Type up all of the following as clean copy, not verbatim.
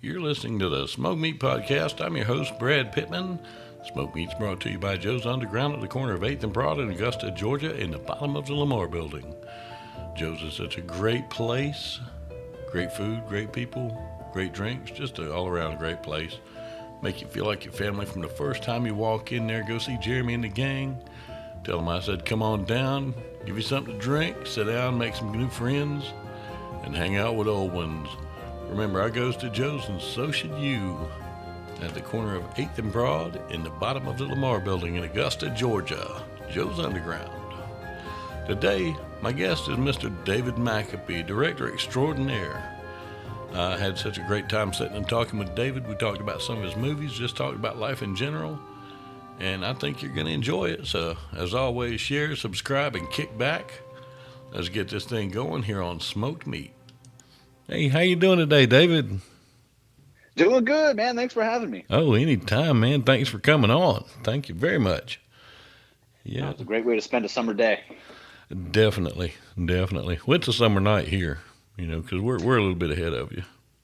You're listening to the Smoke Meat Podcast. I'm your host, Brad Pittman. Smoke Meat's brought to you by Joe's Underground at the corner of 8th and Broad in Augusta, Georgia, in the bottom of the Lamar Building. Joe's is such a great place. Great food, great people, great drinks, just an all-around great place. Make you feel like your family from the first time you walk in there. Go see Jeremy and the gang. Tell them I said, come on down, give you something to drink, sit down, make some new friends, and hang out with old ones. Remember, I goes to Joe's, and so should you. At the corner of 8th and Broad, in the bottom of the Lamar Building in Augusta, Georgia. Joe's Underground. Today, my guest is Mr. David McAbee, director extraordinaire. I had such a great time sitting and talking with David. We talked about some of his movies, just talked about life in general, and I think you're going to enjoy it. So, as always, share, subscribe, and kick back. Let's get this thing going here on Smoked Meat. Hey, how you doing today, David? Doing good, man. Thanks for having me. Oh, anytime, man. Thanks for coming on. Thank you very much. Yeah, It's a great way to spend a summer day. definitely. Well, it's a summer night here, because we're a little bit ahead of you.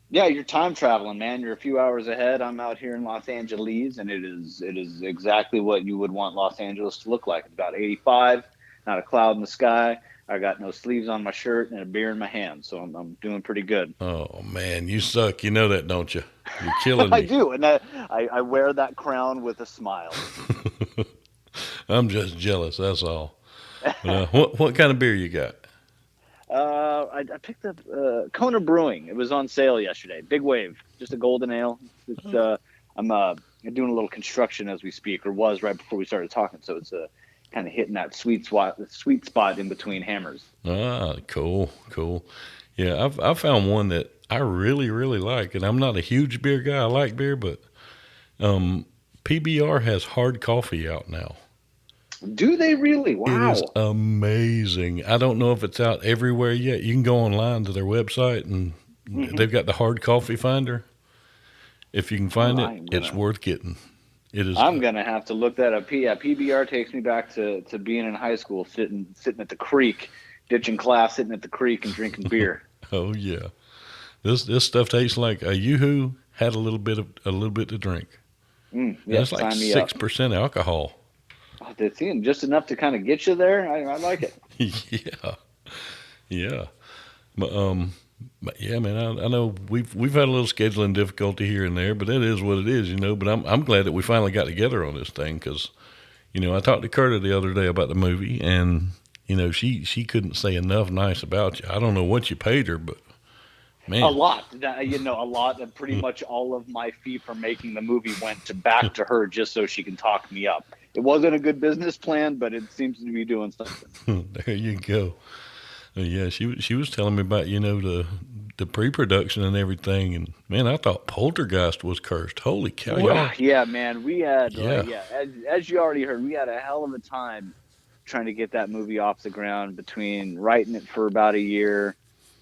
Yeah, you're time traveling, man. You're a few hours ahead. I'm out here in Los Angeles, and it is exactly what you would want Los Angeles to look like. It's about 85, not a cloud in the sky. I got no sleeves on my shirt and a beer in my hand, so I'm doing pretty good. Oh, man, you suck. You know that, don't you? You're killing me. I do, and I wear that crown with a smile. I'm just jealous, that's all. But, what kind of beer you got? I picked up Kona Brewing. It was on sale yesterday. Big Wave, just a golden ale. I'm doing a little construction as we speak, or was right before we started talking, so it's kind of hitting that sweet spot in between hammers. Ah, cool. Yeah, I found one that I really, really like, and I'm not a huge beer guy. I like beer, but PBR has hard coffee out now. Do they really? Wow. It is amazing. I don't know if it's out everywhere yet. You can go online to their website, and they've got the hard coffee finder. If you can find it, it's worth getting. It is. I'm gonna have to look that up. Yeah, PBR takes me back to being in high school, sitting at the creek, ditching class, sitting at the creek and drinking beer. Oh yeah, this stuff tastes like a Yoo-hoo had a little bit to drink. Yeah, it's like 6% alcohol. Oh, that's just enough to kind of get you there. I like it. Yeah. But yeah, man, I know we've had a little scheduling difficulty here and there, but it is what it is, But I'm glad that we finally got together on this thing because, I talked to Curta the other day about the movie, and she couldn't say enough nice about you. I don't know what you paid her, but man, a lot. A lot. And pretty much all of my fee for making the movie went back to her just so she can talk me up. It wasn't a good business plan, but it seems to be doing something. There you go. Yeah, she was telling me about the pre-production and everything, and man, I thought Poltergeist was cursed. Holy cow! Well, yeah, man, we had as you already heard, we had a hell of a time trying to get that movie off the ground between writing it for about a year,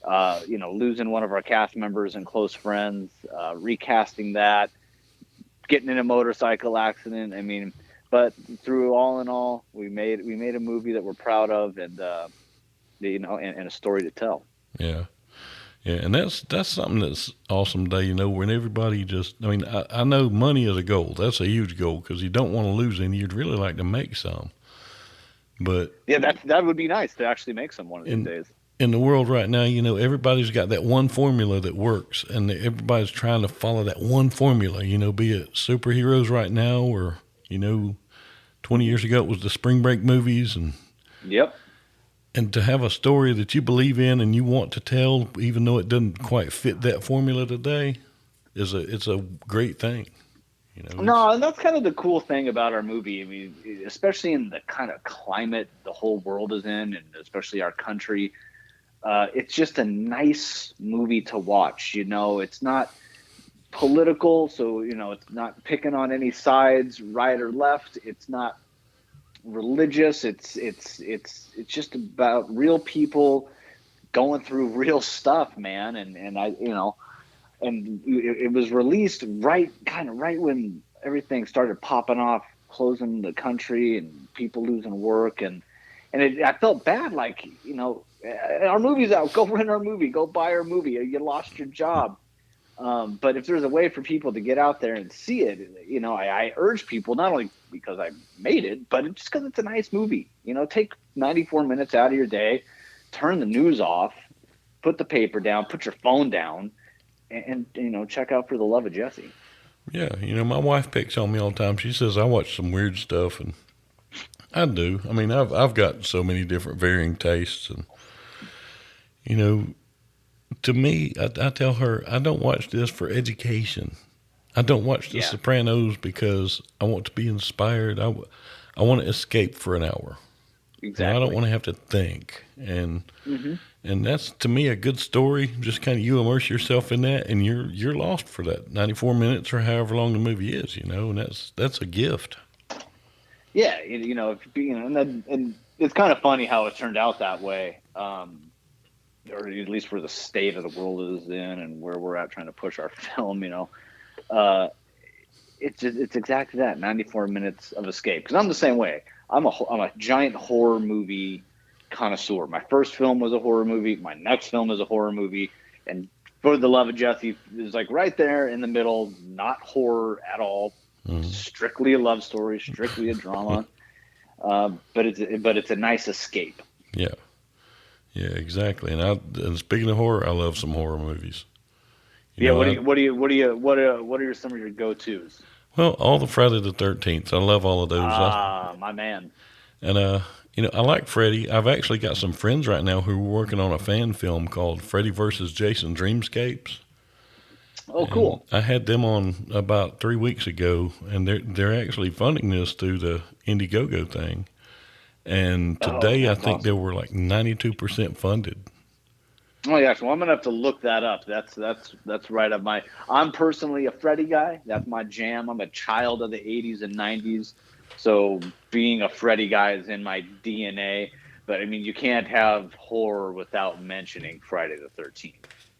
losing one of our cast members and close friends, recasting that, getting in a motorcycle accident. I mean, but through all in all, we made a movie that we're proud of, and and a story to tell. Yeah, and that's something that's awesome today. When everybody I know money is a goal. That's a huge goal because you don't want to lose any. You'd really like to make some, but yeah, that would be nice to actually make some one of these days. In the world right now, everybody's got that one formula that works, and everybody's trying to follow that one formula. Be it superheroes right now, or 20 years ago it was the Spring Break movies, and yep. And to have a story that you believe in and you want to tell, even though it doesn't quite fit that formula today, it's a great thing. No, and that's kind of the cool thing about our movie. I mean, especially in the kind of climate the whole world is in, and especially our country, it's just a nice movie to watch. It's not political, so it's not picking on any sides, right or left. It's not religious. It's just about real people going through real stuff, man. And I and it was released right when everything started popping off, closing the country and people losing work, and I felt bad, like, our movie's out, go rent our movie, go buy our movie, you lost your job. But if there's a way for people to get out there and see it, I urge people, not only because I made it, but just because it's a nice movie. Take 94 minutes out of your day, turn the news off, put the paper down, put your phone down, and check out For the Love of Jesse. Yeah, my wife picks on me all the time. She says I watch some weird stuff, and I do. I mean, I've got so many different varying tastes, and to me, I tell her I don't watch this for education. I don't watch The Sopranos because I want to be inspired. I want to escape for an hour. Exactly. I don't want to have to think, and Mm-hmm. and that's to me a good story. Just kind of you immerse yourself in that, and you're lost for that 94 minutes or however long the movie is. And that's a gift. Yeah, and it's kind of funny how it turned out that way, or at least where the state of the world is in, and where we're at trying to push our film. It's exactly that 94 minutes of escape. Because I'm the same way. I'm a giant horror movie connoisseur. My first film was a horror movie. My next film is a horror movie, and For the Love of Jesse is like right there in the middle. Not horror at all. Strictly a love story, strictly a drama, but it's a nice escape. Yeah, exactly. And speaking of horror, I love some horror movies. What are some of your go-tos? Well, all the Friday the 13th. I love all of those. My man. And I like Freddy. I've actually got some friends right now who are working on a fan film called Freddy versus Jason Dreamscapes. Oh, cool. I had them on about 3 weeks ago, and they're actually funding this through the Indiegogo thing. And today I think they were like 92% funded. Oh yeah, so I'm gonna have to look that up. That's right up my. I'm personally a Freddy guy. That's my jam. I'm a child of the '80s and '90s, so being a Freddy guy is in my DNA. But I mean, you can't have horror without mentioning Friday the 13th.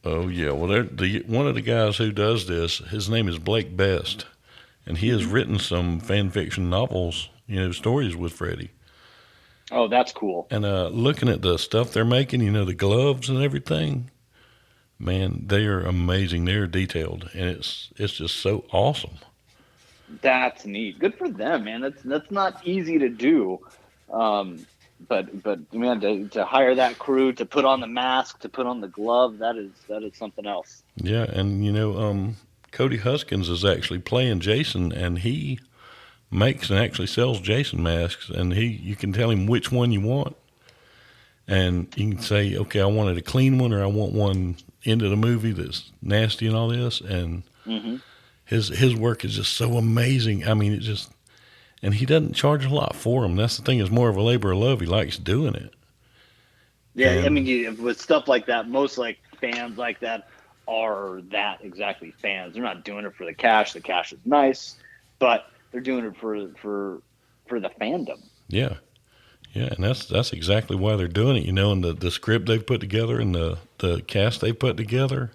Oh yeah, well, one of the guys who does this, his name is Blake Best, and he has written some fan fiction novels, stories with Freddy. Oh, that's cool. And looking at the stuff they're making, the gloves and everything, man, they are amazing. They're detailed, and it's just so awesome. That's neat. Good for them, man. That's not easy to do. But man, to hire that crew, to put on the mask, to put on the glove, that is something else. Yeah, and Cody Huskins is actually playing Jason, and he makes and actually sells Jason masks, and you can tell him which one you want, and you can say, okay, I wanted a clean one, or I want one into the movie that's nasty and all this, and his work is just so amazing. I mean, and he doesn't charge a lot for them. That's the thing; is more of a labor of love. He likes doing it. Yeah, I mean, with stuff like that, most like fans like that are that exactly fans. They're not doing it for the cash. The cash is nice, but they're doing it for the fandom. Yeah, and that's exactly why they're doing it. And the script they've put together and the cast they've put together.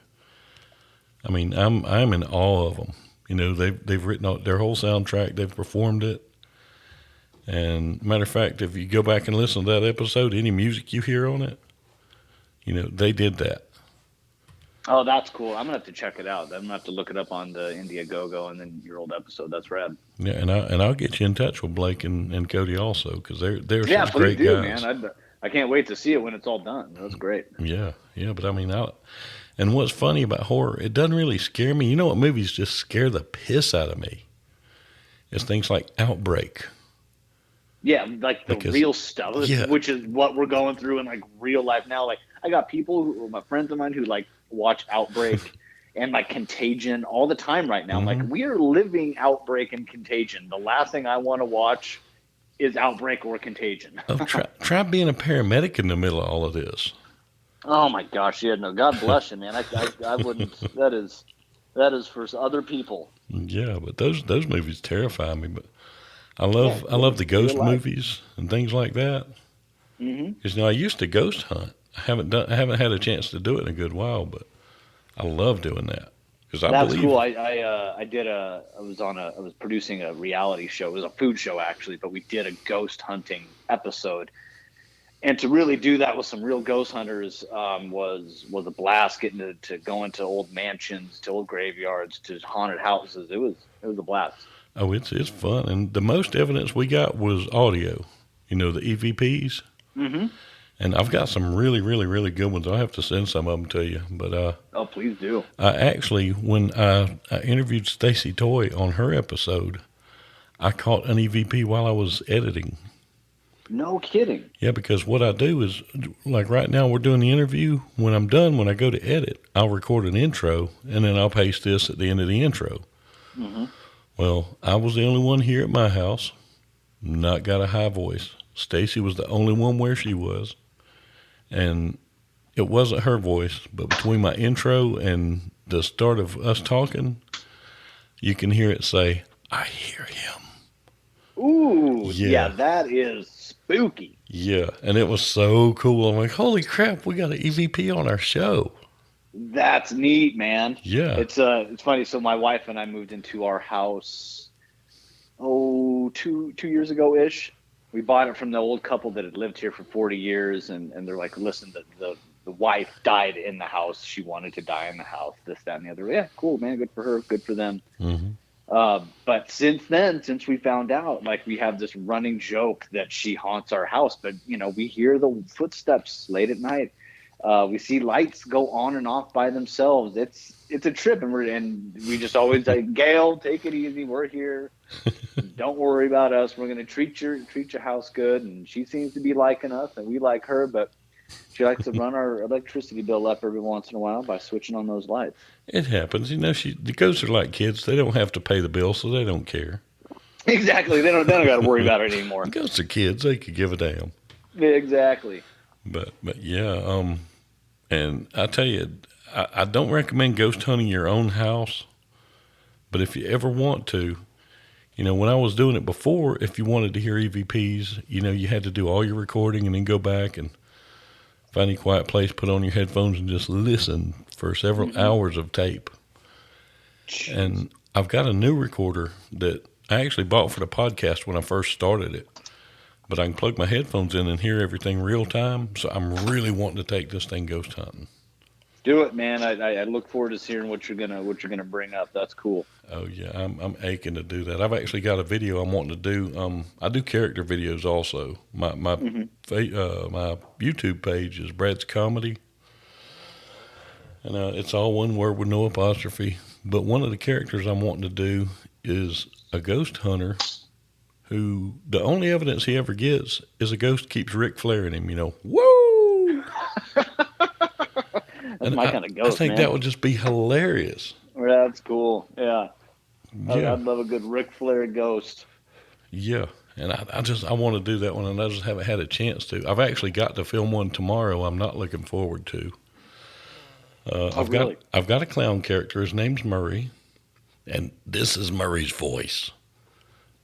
I mean, I'm in awe of them. They've written out their whole soundtrack. They've performed it. And matter of fact, if you go back and listen to that episode, any music you hear on it, they did that. Oh, that's cool. I'm gonna have to check it out. I'm gonna have to look it up on the Indiegogo and then your old episode. That's rad. Yeah, and I'll get you in touch with Blake and Cody also, because they're some great guys. Man. I can't wait to see it when it's all done. That's great. Yeah, but I mean, and what's funny about horror, it doesn't really scare me. You know what movies just scare the piss out of me? It's things like Outbreak. Yeah, like real stuff, which is what we're going through in like real life now. Like I got people, my friends of mine, who like watch Outbreak and like Contagion all the time right now. I'm like, we are living Outbreak and Contagion. The last thing I want to watch is Outbreak or Contagion. Try being a paramedic in the middle of all of this. Oh my gosh, yeah, no, God bless you, man. I wouldn't. That is for other people. Yeah, but those movies terrify me. But I love the ghost movies and things like that. Because I used to ghost hunt. I haven't had a chance to do it in a good while, but I love doing that. That's cool. I was producing a reality show. It was a food show actually, but we did a ghost hunting episode. And to really do that with some real ghost hunters was a blast. Getting to go into old mansions, to old graveyards, to haunted houses. It was a blast. Oh, it's fun, and the most evidence we got was audio. You know, the EVPs. Mm-hmm. And I've got some really, really, really good ones. I'll have to send some of them to you. But oh, please do. I actually, when I interviewed Stacy Toy on her episode, I caught an EVP while I was editing. No kidding. Yeah, because what I do is, like right now, we're doing the interview. When I'm done, when I go to edit, I'll record an intro, and then I'll paste this at the end of the intro. Mm-hmm. Well, I was the only one here at my house, not got a high voice. Stacy was the only one where she was. And it wasn't her voice, but between my intro and the start of us talking, you can hear it say, "I hear him." Ooh, yeah, that is spooky. Yeah, and it was so cool. I'm like, holy crap, we got an EVP on our show. That's neat, man. Yeah. It's funny. So my wife and I moved into our house, two years ago-ish. We bought it from the old couple that had lived here for 40 years, and they're like, listen, the wife died in the house. She wanted to die in the house, this, that, and the other. Yeah, cool, man. Good for her. Good for them. Mm-hmm. But since we found out, like, we have this running joke that she haunts our house. But, we hear the footsteps late at night. We see lights go on and off by themselves. It's a trip, and we just always like, Gail, take it easy. We're here. Don't worry about us. We're gonna treat your house good. And she seems to be liking us, and we like her. But she likes to run our electricity bill up every once in a while by switching on those lights. It happens, the ghosts are like kids. They don't have to pay the bill, so they don't care. Exactly. They don't got to worry about it anymore. Ghosts are kids. They could give a damn. Yeah, exactly. But yeah. And I tell you, I don't recommend ghost hunting your own house. But if you ever want to, when I was doing it before, if you wanted to hear EVPs, you had to do all your recording and then go back and find a quiet place, put on your headphones, and just listen for several hours of tape. Jeez. And I've got a new recorder that I actually bought for the podcast when I first started it. But I can plug my headphones in and hear everything real time. So I'm really wanting to take this thing ghost hunting. Do it, man. I look forward to hearing what you're gonna bring up. That's cool. Oh yeah, I'm aching to do that. I've actually got a video I'm wanting to do. I do character videos also. My my YouTube page is Brad's Comedy, and it's all one word with no apostrophe. But one of the characters I'm wanting to do is a ghost hunter who the only evidence he ever gets is a ghost keeps Ric Flairing him. Woo! That's my kind of ghost. I think that would just be hilarious. That's cool. Yeah. Yeah. I'd love a good Ric Flair ghost. Yeah. And I want to do that one, and I just haven't had a chance to. I've actually got to film one tomorrow. I'm not looking forward to. I've got a clown character. His name's Murray, and this is Murray's voice.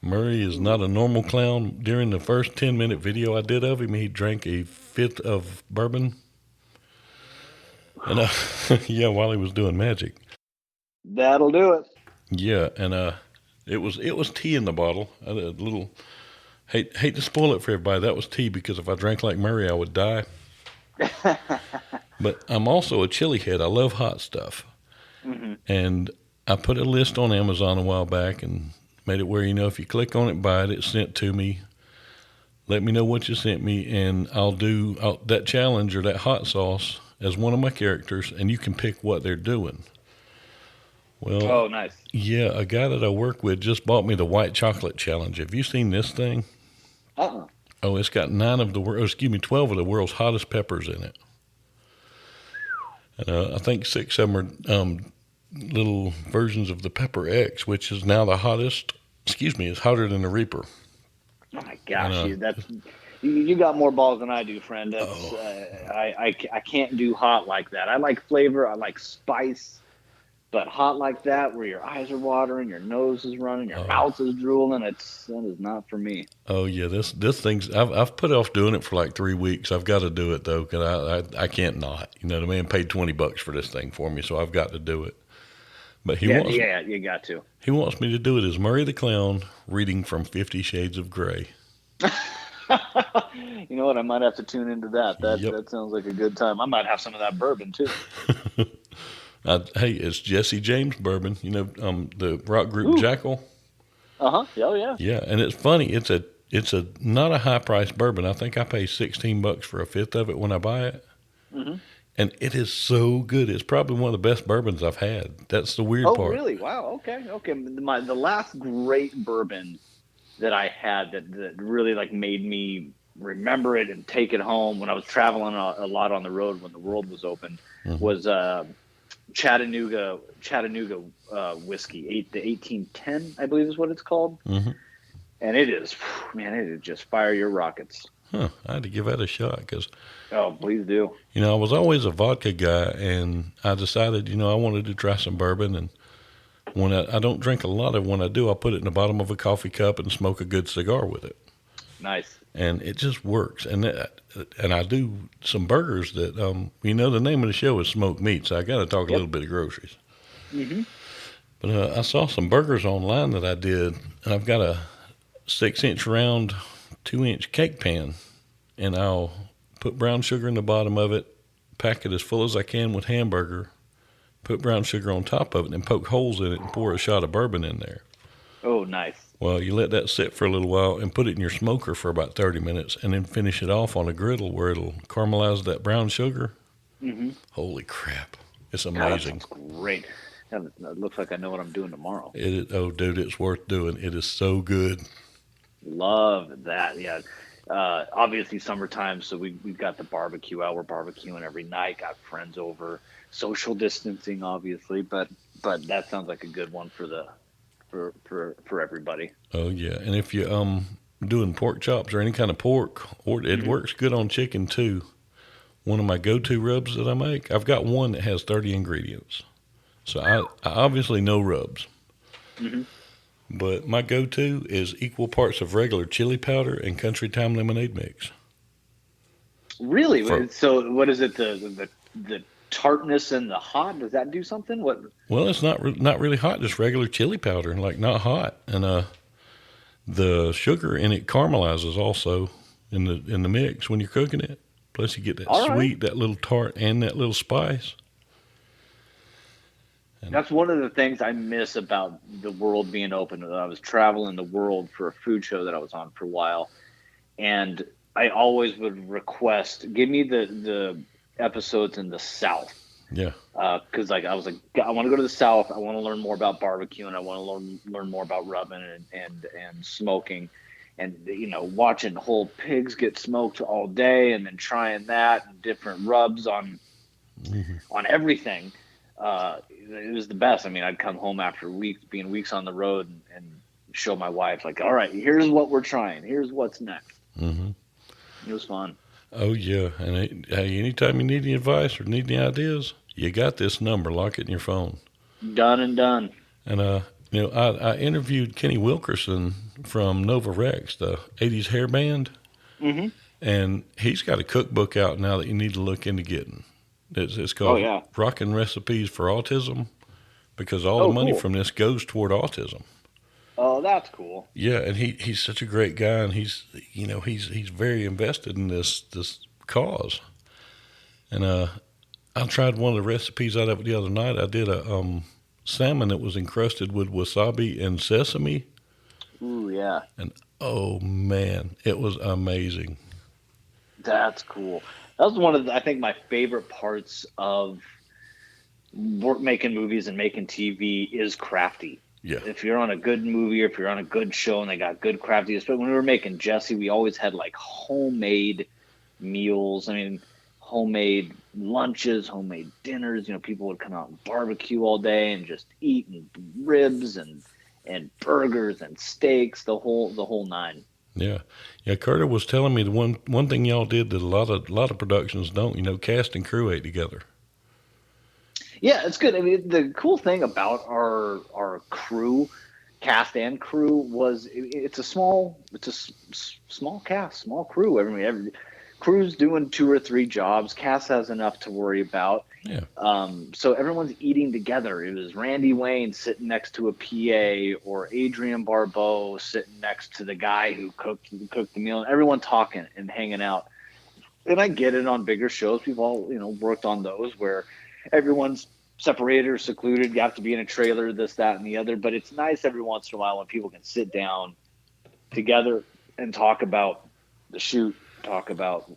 Murray is not a normal clown. During the first 10-minute video I did of him, he drank a fifth of bourbon. And yeah, while he was doing magic. That'll do it. Yeah, and it was tea in the bottle. I had a little hate to spoil it for everybody. That was tea because if I drank like Murray, I would die. But I'm also a chili head. I love hot stuff. Mm-hmm. And I put a list on Amazon a while back and made it where, if you click on it, buy it, it's sent to me. Let me know what you sent me, and I'll do that challenge or that hot sauce as one of my characters, and you can pick what they're doing. Well, oh, nice. Yeah, a guy that I work with just bought me the white chocolate challenge. Have you seen this thing? Uh-uh. Oh, it's got 12 of the world's hottest peppers in it. And I think 6 of them are little versions of the Pepper X, which is now the hottest. It's hotter than the Reaper. Oh my gosh, you got more balls than I do, friend. I can't do hot like that. I like flavor, I like spice, but hot like that, where your eyes are watering, your nose is running, your mouth is drooling, that is not for me. Oh yeah, this thing's I've put off doing it for like 3 weeks. I've got to do it though, because I can't not. The man paid $20 for this thing for me, so I've got to do it. But you got to. He wants me to do it as Murray the Clown reading from 50 Shades of Grey. You know what? I might have to tune into that. That Yep. that sounds like a good time. I might have some of that bourbon too. Hey, it's Jesse James bourbon. The rock group Ooh. Jackal. Uh-huh. Oh yeah. Yeah, and it's funny. It's a not a high price bourbon. I think I pay $16 for a fifth of it when I buy it, Hmm. and it is so good. It's probably one of the best bourbons I've had. That's the weird Oh part. really? Wow. Okay. Okay. The last great bourbon that I had that really like made me remember it and take it home when I was traveling a lot on the road when the world was open Hmm. was Chattanooga whiskey, the 1810, I believe is what it's called. Hmm. And it is, man, it is just fire your rockets. Huh. I had to give that a shot because Oh, please do. I was always a vodka guy, and I decided I wanted to try some bourbon. And when I don't drink a lot of, when I do, I put it in the bottom of a coffee cup and smoke a good cigar with it. Nice. And it just works. And I do some burgers that the name of the show is Smoked Meats. So I got to talk a Yep. little bit of groceries. Hmm. But I saw some burgers online that I did, and I've got a 6-inch round, 2-inch cake pan, and I'll put brown sugar in the bottom of it, pack it as full as I can with hamburger, put brown sugar on top of it, and poke holes in it and pour a shot of bourbon in there. Oh, nice. Well, you let that sit for a little while and put it in your smoker for about 30 minutes and then finish it off on a griddle where it'll caramelize that brown sugar. Hmm. Holy crap. It's God, that amazing. sounds great. That looks like I know what I'm doing tomorrow. Oh, dude, it's worth doing. It is so good. Love that. Yeah. Obviously summertime, so we've got the barbecue out. We're barbecuing every night. Got friends over. Social distancing, obviously, but that sounds like a good one for everybody. Oh, yeah. And if you doing pork chops or any kind of pork, or it Hmm. works good on chicken too. One of my go-to rubs that I make, I've got one that has 30 ingredients. So I obviously know rubs. Hmm. But my go-to is equal parts of regular chili powder and country time lemonade mix. For Really? So what is it? The tartness and the hot? Does that do something? What? Well, it's not really hot, just regular chili powder, like not hot. And the sugar in it caramelizes also in the mix when you're cooking it. Plus you get that All right. sweet, that little tart, and that little spice. And That's one of the things I miss about the world being open. I was traveling the world for a food show that I was on for a while, and I always would request, give me the episodes in the South, yeah, because like I was like, I want to go to the South. I want to learn more about barbecue, and I want to learn more about rubbing and smoking, and watching whole pigs get smoked all day, and then trying that and different rubs hmm, on everything. It was the best. I mean, I'd come home after weeks on the road, and show my wife like, all right, here's what we're trying. Here's what's next. hmm. It was fun. Oh yeah. And hey, anytime you need any advice or need any ideas, you got this number. Lock it in your phone. Done and done. And I interviewed Kenny Wilkerson from Nova Rex, the '80s hair band, Hmm. and he's got a cookbook out now that you need to look into getting. It's Oh called yeah. Rockin' Recipes for Autism because all the Oh money cool. from this goes toward autism. Oh, that's cool. Yeah, and he's such a great guy, and he's very invested in this cause. And I tried one of the recipes out of it the other night. I did a salmon that was encrusted with wasabi and sesame, Ooh yeah. and oh man, it was amazing. That's cool. That was one of I think my favorite parts of making movies and making TV is crafty. Yeah, If you're on a good movie or if you're on a good show and they got good crafty, especially when we were making Jesse, we always had like homemade meals. I mean, homemade lunches, homemade dinners. People would come out and barbecue all day and just eat and ribs and burgers and steaks, the whole nine. yeah, yeah. Carter was telling me the one thing y'all did that a lot of productions don't. Cast and crew ate together. Yeah, it's good. I mean, the cool thing about our crew, cast and crew, was it's a small cast, small crew. Every crew's doing two or three jobs. Cast has enough to worry about, Yeah. So everyone's eating together. It was Randy Wayne sitting next to a PA, or Adrian Barbeau sitting next to the guy who cooked the meal, and everyone talking and hanging out. And I get it on bigger shows. We've all, worked on those where everyone's separated or secluded. You have to be in a trailer, this, that, and the other. But it's nice every once in a while when people can sit down together and talk about the shoot, talk about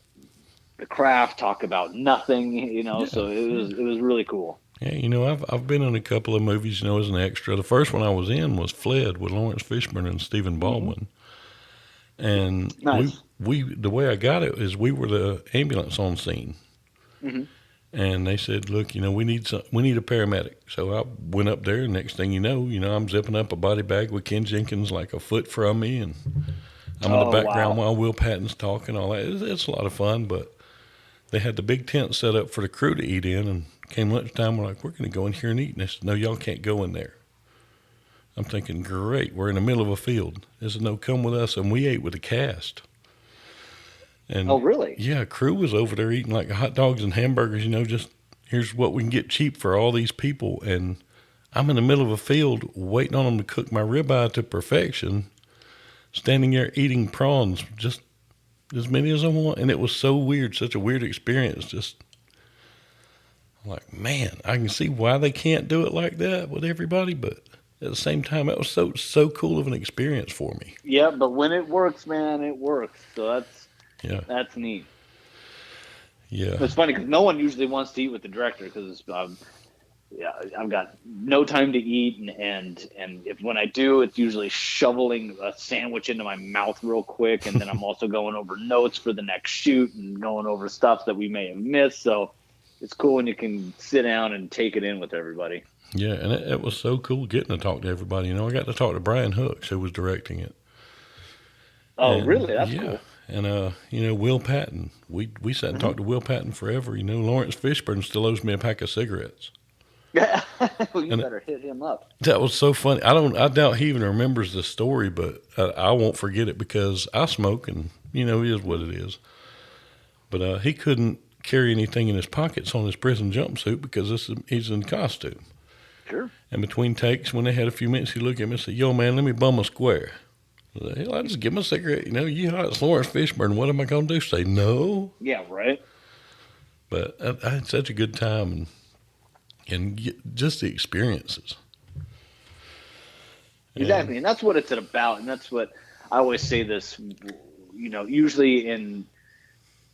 the craft, talk about nothing, Yeah. so it was really cool. Yeah, I've been in a couple of movies, as an extra. The first one I was in was Fled with Lawrence Fishburne and Stephen Mm-hmm. Baldwin. And Nice. we the way I got it is we were the ambulance on scene. Mm-hmm. And they said, "Look, we need a paramedic." So I went up there, and next thing I'm zipping up a body bag with Ken Jenkins like a foot from me, and I'm in the Oh, background wow. while Will Patton's talking, all that. It's a lot of fun, but they had the big tent set up for the crew to eat in, and came lunchtime, we're like, "We're going to go in here and eat." And they said, "No, y'all can't go in there." I'm thinking, great, we're in the middle of a field. They said, "No, come with us," and we ate with the cast. Oh, And really? yeah, crew was over there eating like hot dogs and hamburgers, just here's what we can get cheap for all these people. And I'm in the middle of a field waiting on them to cook my ribeye to perfection, standing there eating prawns, just as many as I want. And it was so weird, such a weird experience. Just like, man, I can see why they can't do it like that with everybody, but at the same time, that was so cool of an experience for me. Yeah, but when it works, man, it works. So Yeah, that's neat. yeah, It's funny because no one usually wants to eat with the director because yeah, I've got no time to eat, and if when I do, it's usually shoveling a sandwich into my mouth real quick, and then I'm also going over notes for the next shoot and going over stuff that we may have missed. So it's cool when you can sit down and take it in with everybody. yeah. And it was so cool getting to talk to everybody. I got to talk to Brian Hooks, who was directing it. Oh, And really? That's yeah, cool. and Will Patton. We sat and Mm-hmm. talked to Will Patton forever. Lawrence Fishburne still owes me a pack of cigarettes. Yeah, well, you And better hit him up. that was so funny. I doubt he even remembers the story, but I won't forget it because I smoke, and it is what it is. But he couldn't carry anything in his pockets on his prison jumpsuit because he's in costume. Sure. And between takes, when they had a few minutes, he looked at me and said, "Yo, man, let me bum a square." I said, "Hell, I just give him a cigarette. It's Lawrence Fishburne. What am I going to do? Say no?" Yeah, right. But I had such a good time, and just the experiences. And Exactly, and that's what it's about, and that's what I always say. This, usually in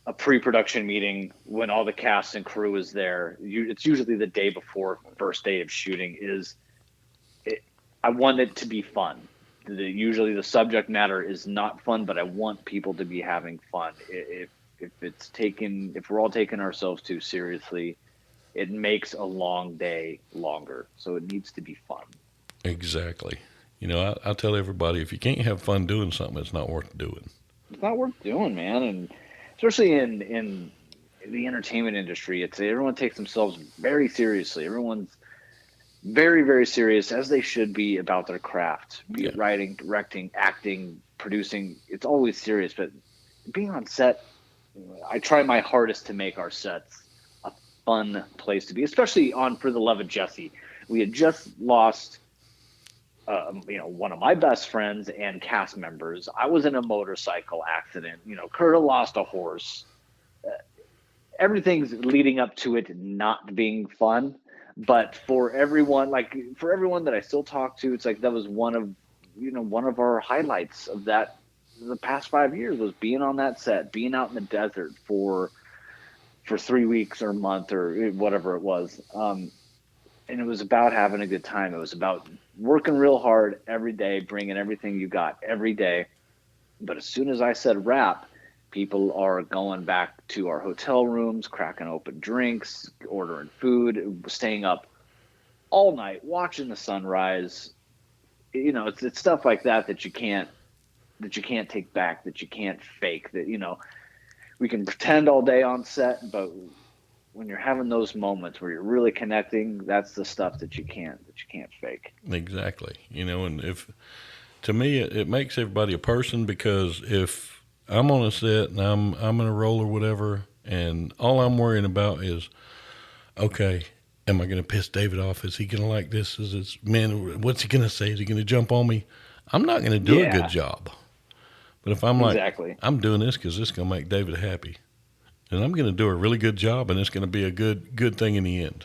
a pre-production meeting when all the cast and crew is there, it's usually the day before first day of shooting. I want it to be fun. Usually the subject matter is not fun, but I want people to be having fun. If we're all taking ourselves too seriously, it makes a long day longer. So it needs to be fun. exactly. I tell everybody if you can't have fun doing something, it's not worth doing. It's not worth doing, man, and especially in the entertainment industry, everyone takes themselves very seriously. Everyone's very, very serious, as they should be, about their craft, be Yeah, it writing, directing, acting, producing. It's always serious, but being on set, I try my hardest to make our sets a fun place to be, especially on For the Love of Jesse. We had just lost one of my best friends and cast members. I was in a motorcycle accident. Curta lost a horse. Everything's leading up to it not being fun. But for everyone that I still talk to, it's like that was one of our highlights of that the past 5 years was being on that set, being out in the desert for 3 weeks or a month or whatever it was. And it was about having a good time. It was about working real hard every day, bringing everything you got every day. But as soon as I said wrap, people are going back to our hotel rooms, cracking open drinks, ordering food, staying up all night, watching the sunrise. It's stuff like that you can't take back, that you can't fake. That we can pretend all day on set, but when you're having those moments where you're really connecting, that's the stuff that you can't fake. exactly. And if to me it makes everybody a person because if I'm on a set and I'm in a role or whatever, and all I'm worrying about is okay, am I going to piss David off? Is he going to like this? Man, what's he going to say? Is he going to jump on me? I'm not going to do a good job. But if I'm like, exactly. I'm doing this because this is going to make David happy, and I'm going to do a really good job, and it's going to be a good thing in the end.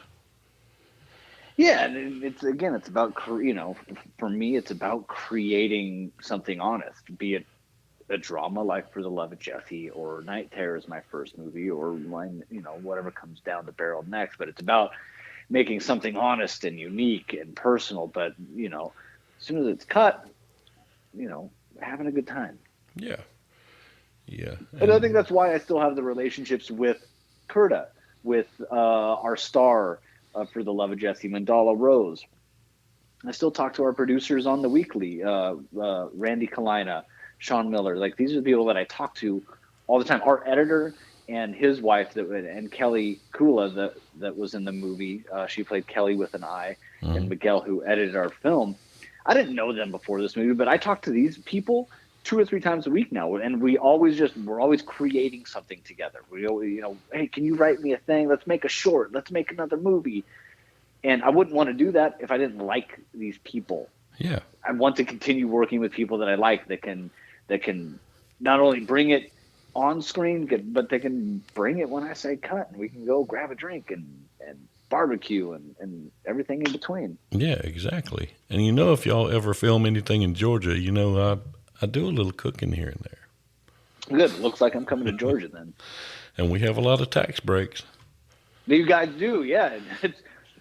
Yeah, and it's about, for me, it's about creating something honest, be it a drama like For the Love of Jesse or Night Terror is my first movie, or mine, whatever comes down the barrel next. But it's about making something honest and unique and personal. But as soon as it's cut, having a good time. Yeah. Yeah. And I think that's why I still have the relationships with Kurta, with our star For the Love of Jesse, Mandala Rose. I still talk to our producers on the weekly, Randy Kalina, Sean Miller. Like, these are the people that I talk to all the time. Our editor and his wife, and Kelly Kula, that was in the movie. She played Kelly with an I, and Miguel, who edited our film. I didn't know them before this movie, but I talk to these people 2 or 3 times a week now, and we're always creating something together. We always, hey, can you write me a thing? Let's make a short. Let's make another movie. And I wouldn't want to do that if I didn't like these people. Yeah, I want to continue working with people that I like, that can not only bring it on screen, but they can bring it when I say cut, and we can go grab a drink and barbecue and everything in between. Yeah, exactly. And if y'all ever film anything in Georgia, I do a little cooking here and there. Good. Looks like I'm coming to Georgia then. And we have a lot of tax breaks. You guys do, yeah.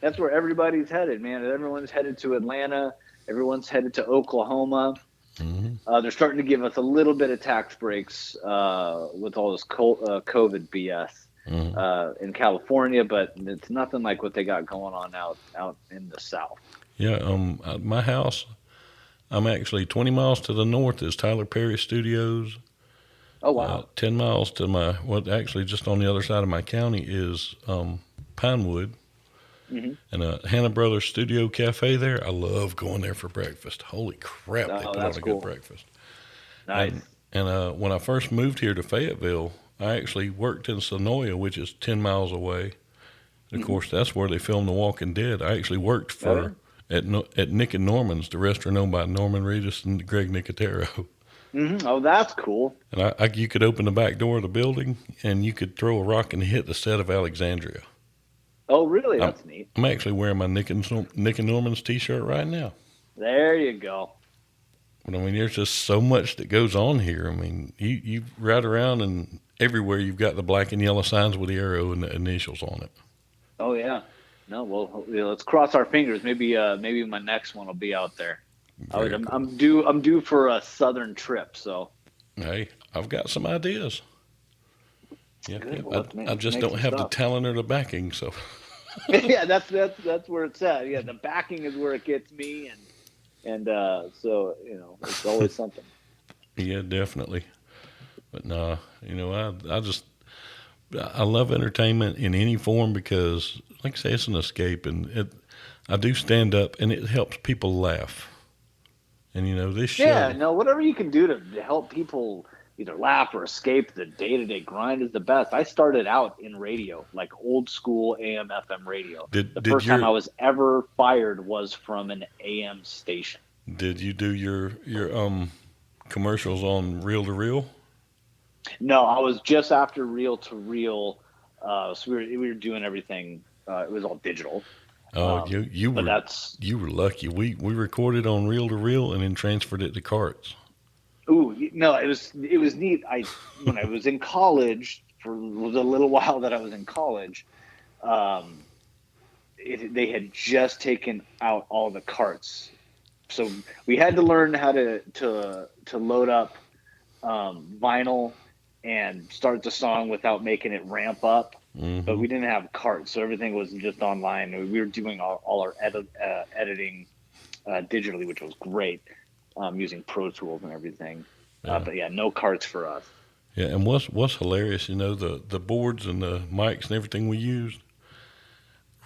That's where everybody's headed, man. Everyone's headed to Atlanta. Everyone's headed to Oklahoma. Mm-hmm. They're starting to give us a little bit of tax breaks with all this COVID BS in California, but it's nothing like what they got going on out in the South. Yeah, my house, I'm actually 20 miles to the north is Tyler Perry Studios. Oh, wow. 10 miles to actually just on the other side of my county is Pinewood. Mm-hmm. And Hannah Brothers Studio Cafe there. I love going there for breakfast. Holy crap, they put on a good breakfast. Nice. And when I first moved here to Fayetteville, I actually worked in Sonoya, which is 10 miles away. And of course, that's where they filmed The Walking Dead. I actually worked at Nick and Norman's, the restaurant owned by Norman Reedus and Greg Nicotero. Mm-hmm. Oh, that's cool. And you could open the back door of the building, and you could throw a rock and hit the set of Alexandria. Oh, really? That's neat. I'm actually wearing my Nick and Norman's T-shirt right now. There you go. But I mean, there's just so much that goes on here. I mean, you ride around, and everywhere you've got the black and yellow signs with the arrow and the initials on it. Oh yeah. No, well, let's cross our fingers. Maybe my next one will be out there. Cool. I'm due for a southern trip. So. Hey, I've got some ideas. Yeah, well, I just don't have the talent or the backing, so. Yeah, that's where it's at. Yeah, the backing is where it gets me, and so it's always something. Yeah, definitely. But no, I love entertainment in any form because, like I say, it's an escape, and I do stand up, and it helps people laugh. And this show. Yeah, no, whatever you can do to help people either laugh or escape the day-to-day grind is the best. I started out in radio, like old school AM, FM radio. The first time I was ever fired was from an AM station. Did you do your commercials on reel to reel? No, I was just after reel to reel. So we were doing everything. It was all digital. Oh, you were lucky. We recorded on reel to reel and then transferred it to carts. Ooh, no, it was neat. When I was in college, for the little while that I was in college, they had just taken out all the carts, so we had to learn how to load up vinyl and start the song without making it ramp up. Mm-hmm. But we didn't have carts, so everything was just online. We were doing all our editing digitally, which was great. Using Pro Tools and everything. Yeah. But yeah, no carts for us. Yeah, and what's hilarious, the boards and the mics and everything we used.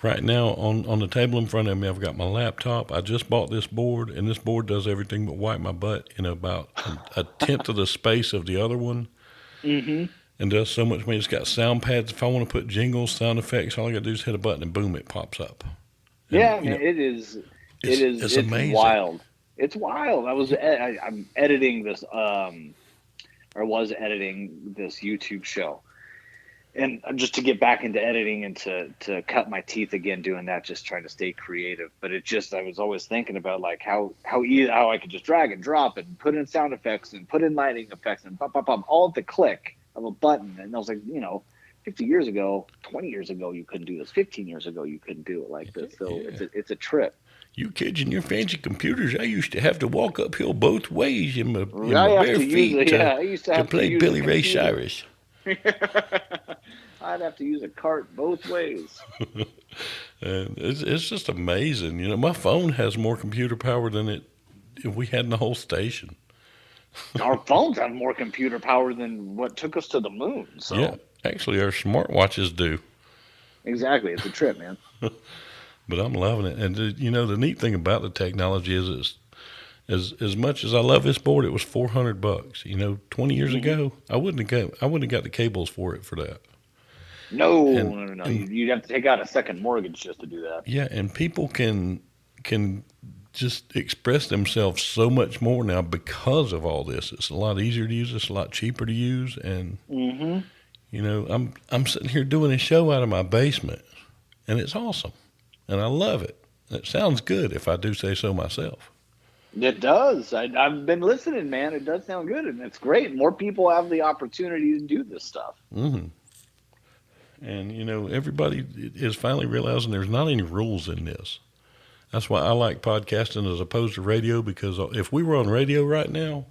Right now on the table in front of me, I've got my laptop. I just bought this board, and this board does everything but wipe my butt in about a tenth of the space of the other one. Mm-hmm. and does so much. I mean, it's got sound pads. If I want to put jingles, sound effects, all I got to do is hit a button and boom, it pops up. And Yeah, man, it is. it's It's amazing. wild. It's wild. I'm editing this, or was editing this YouTube show, and just to get back into editing and to cut my teeth again doing that, just trying to stay creative. But I was always thinking about like how I could just drag and drop and put in sound effects and put in lighting effects and pop, pop, pop, all at the click of a button. And I was like, 50 years ago, 20 years ago, you couldn't do this. 15 years ago, you couldn't do it like this. So it's a trip. You kids and your fancy computers, I used to have to walk uphill both ways in my I have bare to use feet it. Yeah, I used to to have to play use a Billy Ray computer. Cyrus. I'd have to use a cart both ways. And it's just amazing. My phone has more computer power than if we had in the whole station. Our phones have more computer power than what took us to the moon. So Yeah, actually, our smartwatches do. exactly, it's a trip, man. But I'm loving it. And the neat thing about the technology is as much as I love this board, it was $400. 20 years ago, I wouldn't have got the cables for that. No. And You'd have to take out a second mortgage just to do that. yeah, and people can just express themselves so much more now because of all this. It's a lot easier to use. It's a lot cheaper to use, and I'm sitting here doing a show out of my basement, and it's awesome, and I love it. It sounds good if I do say so myself. It does. I've been listening, man. It does sound good, and it's great. More people have the opportunity to do this stuff. Mm-hmm. And everybody is finally realizing there's not any rules in this. That's why I like podcasting as opposed to radio, because if we were on radio right now,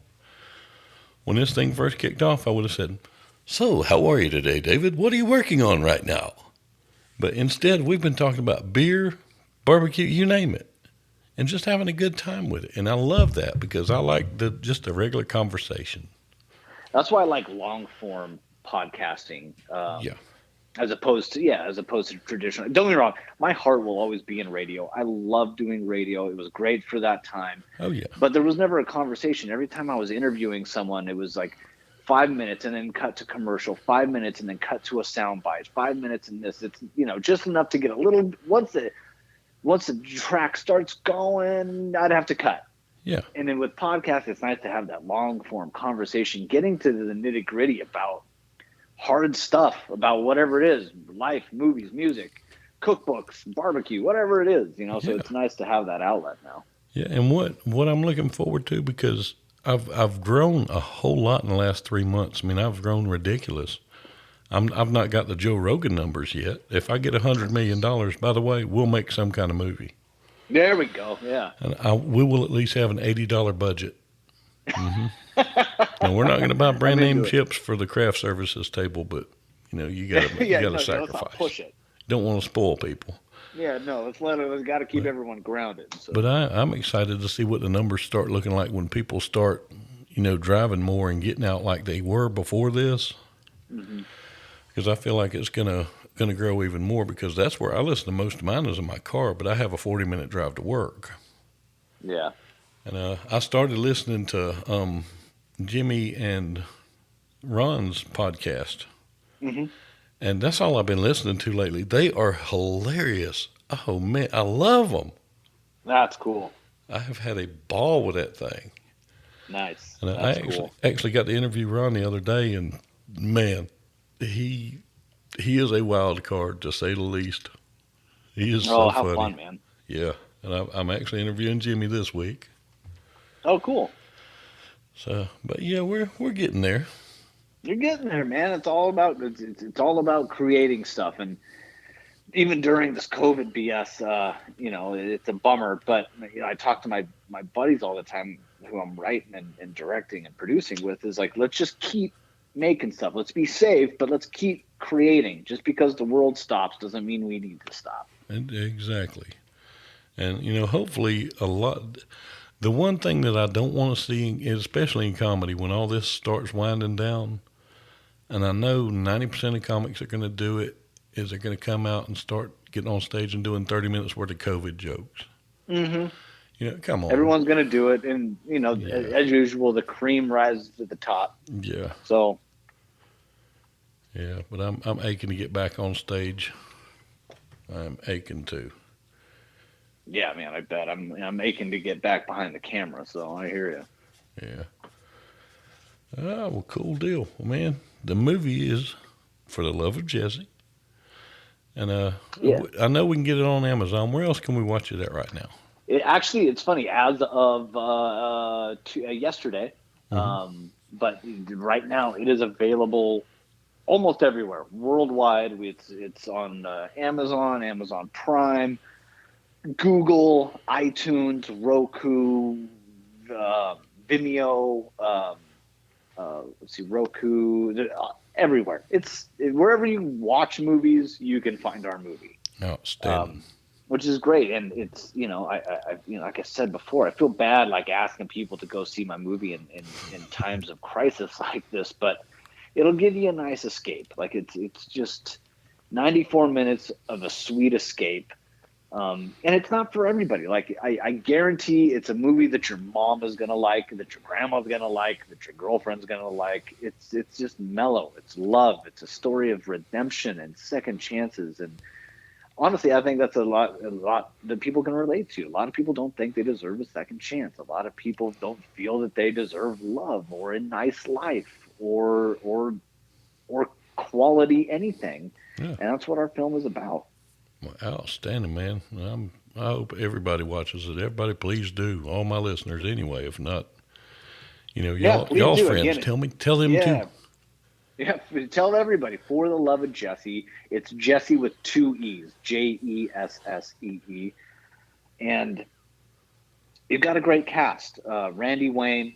when this thing first kicked off, I would have said, "So, how are you today, David? What are you working on right now?" But instead, we've been talking about beer, barbecue, you name it, and just having a good time with it. And I love that because I like just a regular conversation. That's why I like long form podcasting. Yeah. As opposed to traditional. Don't get me wrong, my heart will always be in radio. I love doing radio. It was great for that time. Oh, yeah. But there was never a conversation. Every time I was interviewing someone, it was like 5 minutes and then cut to commercial, 5 minutes and then cut to a sound bite, 5 minutes in this. It's just enough to get a little. Once the track starts going, I'd have to cut. Yeah. And then with podcasts, it's nice to have that long form conversation, getting to the nitty gritty about hard stuff, about whatever it is, life, movies, music, cookbooks, barbecue, whatever it is, so it's nice to have that outlet now. Yeah. And what I'm looking forward to, because I've grown a whole lot in the last 3 months. I mean, I've grown ridiculous. I've not got the Joe Rogan numbers yet. If I get $100 million, by the way, we'll make some kind of movie. There we go. Yeah. And we will at least have an $80 budget. Mm-hmm. And we're not going to buy brand name chips for the craft services table, but you got to sacrifice. Let's not push it. Don't want to spoil people. Yeah, no, let's got to keep everyone grounded. So. But I'm excited to see what the numbers start looking like when people start, driving more and getting out like they were before this. Mm-hmm. Because I feel like it's gonna grow even more, because that's where I listen to most of mine is in my car, but I have a 40-minute drive to work. Yeah. And I started listening to Jimmy and Ron's podcast. Mm-hmm. And that's all I've been listening to lately. They are hilarious. Oh, man, I love them. That's cool. I have had a ball with that thing. Nice. And That's I actually got to interview Ron the other day, and, man, he is a wild card, to say the least. He is so funny. How fun, man. Yeah, and I'm actually interviewing Jimmy this week. Oh, cool. So, but yeah, we're getting there. You're getting there, man. It's all about creating stuff, and even during this COVID BS, it's a bummer. But I talk to my buddies all the time, who I'm writing and directing and producing with. Is like, let's just keep making stuff. Let's be safe, but let's keep creating. Just because the world stops doesn't mean we need to stop. Exactly. And hopefully a lot. The one thing that I don't want to see, especially in comedy, when all this starts winding down, and I know 90% of comics are going to do it, is they're going to come out and start getting on stage and doing 30 minutes worth of COVID jokes. Mm-hmm. Come on. Everyone's going to do it, and as usual, the cream rises to the top. Yeah. So Yeah, but I'm aching to get back on stage. I'm aching to. Yeah, man, I bet. I'm aching to get back behind the camera, so I hear you. Yeah. Oh, well, cool deal. Well, man, the movie is For the Love of Jesse. And Yeah. I know we can get it on Amazon. Where else can we watch it at right now? It's funny. As of yesterday, Hmm. but right now it is available almost everywhere worldwide. It's on Amazon, Amazon Prime, Google, iTunes, Roku, uh, Vimeo. Let's see, Roku, everywhere. It's wherever you watch movies, you can find our movie, Outstanding. um, which is great. And it's like I said before, I feel bad like asking people to go see my movie in times of crisis like this, but it'll give you a nice escape. Like it's just 94 minutes of a sweet escape. And it's not for everybody. Like I guarantee it's a movie that your mom is gonna like, that your grandma's gonna like, that your girlfriend's gonna like. It's just mellow. It's love. It's a story of redemption and second chances. And honestly, I think that's a lot that people can relate to. A lot of people don't think they deserve a second chance. A lot of people don't feel that they deserve love or a nice life or quality anything. Yeah. And that's what our film is about. Well, outstanding, man. I hope everybody watches it. Everybody, please do. All my listeners, anyway. If not, Yeah, please y'all's do. friends, Again, tell them too. yeah, yeah. Tell everybody For the Love of Jesse. It's Jesse with two E's, Jessee, and you've got a great cast. Randy Wayne,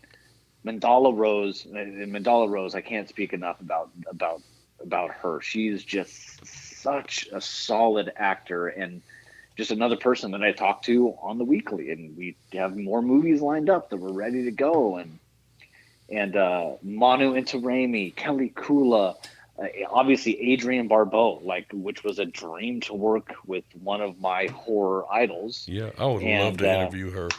Mandala Rose, and Mandala Rose. I can't speak enough about her. She's just such a solid actor and just another person that I talk to on the weekly. And we have more movies lined up that we're ready to go. And Manu Intiraymi, Kelly Kula, obviously Adrienne Barbeau, which was a dream to work with one of my horror idols. Yeah, I would love And to interview her,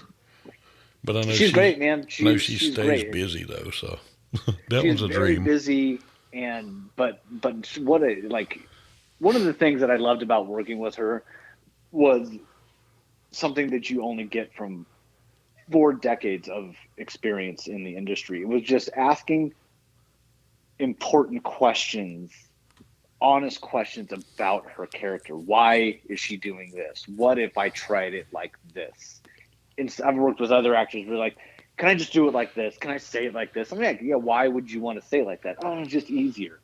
but she's great, man. I know she She's stays great. busy though, so that She's one's a very dream. busy, but what a like one of the things that I loved about working with her was something that you only get from 4 decades of experience in the industry. It was just asking important questions, honest questions about her character. Why is she doing this? What if I tried it like this? And I've worked with other actors who are like, can I just do it like this? Can I say it like this? I'm like, yeah, why would you want to say it like that? Oh, it's just easier.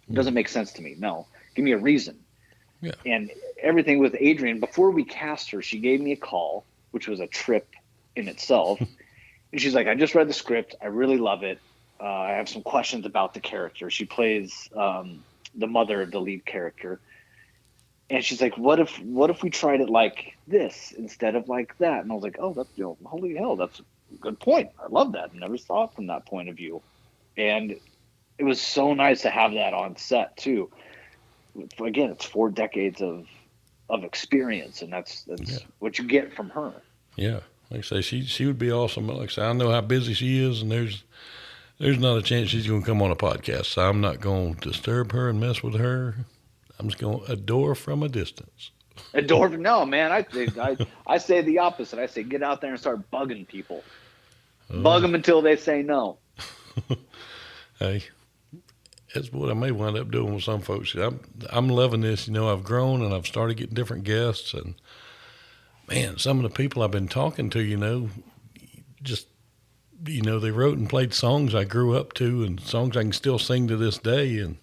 It doesn't make sense to me. No, give me a reason. Yeah, And everything with Adrienne, before we cast her, she gave me a call, which was a trip in itself. And she's like, I just read the script. I really love it. I have some questions about the character. She plays the mother of the lead character. And she's like, what if we tried it like this instead of like that? And I was like, oh, that's, holy hell, that's a good point. I love that. Never saw it from that point of view. And it was so nice to have that on set too. Again, it's 4 decades of experience, and that's yeah, what you get from her. yeah. Like I say, she would be awesome. Like I say, I know how busy she is, and there's not a chance she's going to come on a podcast. So I'm not going to disturb her and mess with her. I'm just going to adore from a distance. Adore, no, man. I say the opposite. I say get out there and start bugging people. Bug Oh, them until they say no. hey, that's what I may wind up doing with some folks. I'm loving this. I've grown and I've started getting different guests, and man, some of the people I've been talking to, just they wrote and played songs I grew up to, and songs I can still sing to this day. And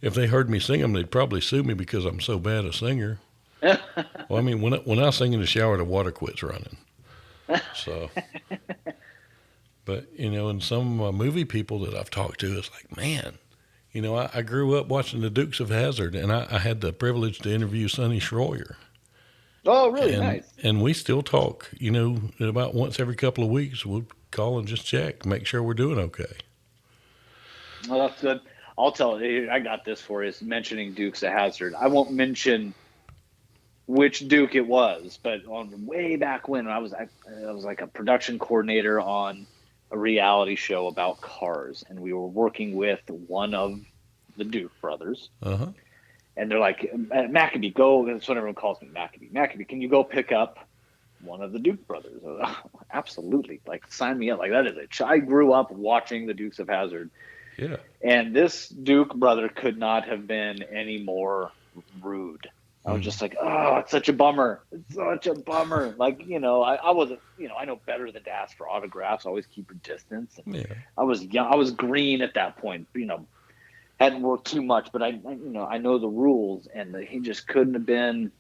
if they heard me sing them, they'd probably sue me because I'm so bad a singer. Well, I mean, when I sing in the shower, the water quits running. So, but and some of my movie people that I've talked to, it's like, man, I grew up watching the Dukes of Hazzard, and I had the privilege to interview Sonny Schroyer, Oh, really and nice. and we still talk. About once every couple of weeks, we'll call and just check, make sure we're doing okay. Well, that's good. I'll tell you. I got this for you. It's mentioning Dukes of Hazzard. I won't mention which Duke it was, but on way back when I was like a production coordinator on a reality show about cars, and we were working with one of the Duke brothers. Uh-huh. And they're like, McAbee, go. That's what everyone calls me, McAbee. McAbee, can you go pick up one of the Duke brothers? Absolutely. Like, sign me up. Like, that is it. I grew up watching the Dukes of Hazzard. Yeah. And this Duke brother could not have been any more rude. I was just like, oh, it's such a bummer. It's such a bummer. Like, I wasn't, I know better than to ask for autographs. Always keep your distance. And Yeah. I was young. I was green at that point, hadn't worked too much, but I know the rules, and he just couldn't have been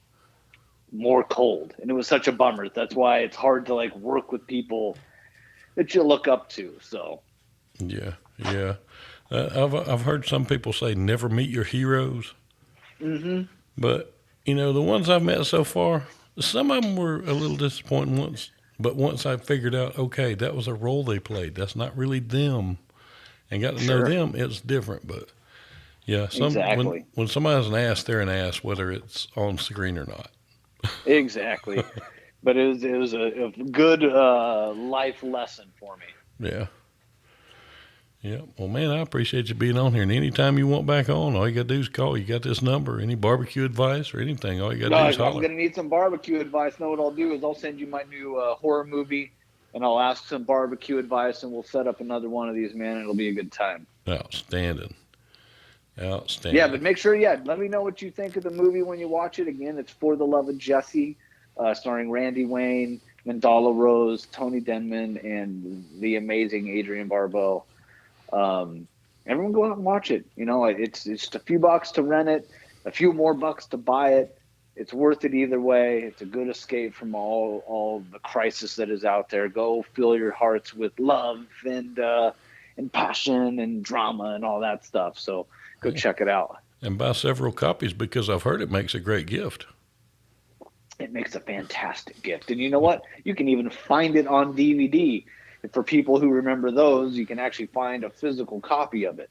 more cold. And it was such a bummer. That's why it's hard to like work with people that you look up to. So. Yeah. Yeah. I've heard some people say never meet your heroes. Mm-hmm. But, the ones I've met so far, some of them were a little disappointing once. But once I figured out, okay, that was a role they played. That's not really them. And got to know them, it's different. But, yeah, Exactly. when somebody's an ass, they're an ass, whether it's on screen or not. Exactly. But it was a good life lesson for me. Yeah. Yeah. Well, man, I appreciate you being on here. And anytime you want back on, all you got to do is call. You got this number. Any barbecue advice or anything, all you got to do is holler. I'm going to need some barbecue advice. Know what I'll do is I'll send you my new horror movie, and I'll ask some barbecue advice, and we'll set up another one of these, man. It'll be a good time. Outstanding. Yeah, but make sure, let me know what you think of the movie when you watch it. Again, it's For the Love of Jesse, starring Randy Wayne, Mandala Rose, Tony Denman, and the amazing Adrienne Barbeau. Everyone go out and watch it. It's just a few bucks to rent it, a few more bucks to buy it. It's worth it either way. It's a good escape from all the crisis that is out there. Go fill your hearts with love and passion and drama and all that stuff. So go check it out. And buy several copies because I've heard it makes a great gift. It makes a fantastic gift. And you know what? You can even find it on DVD. For people who remember those, you can actually find a physical copy of it.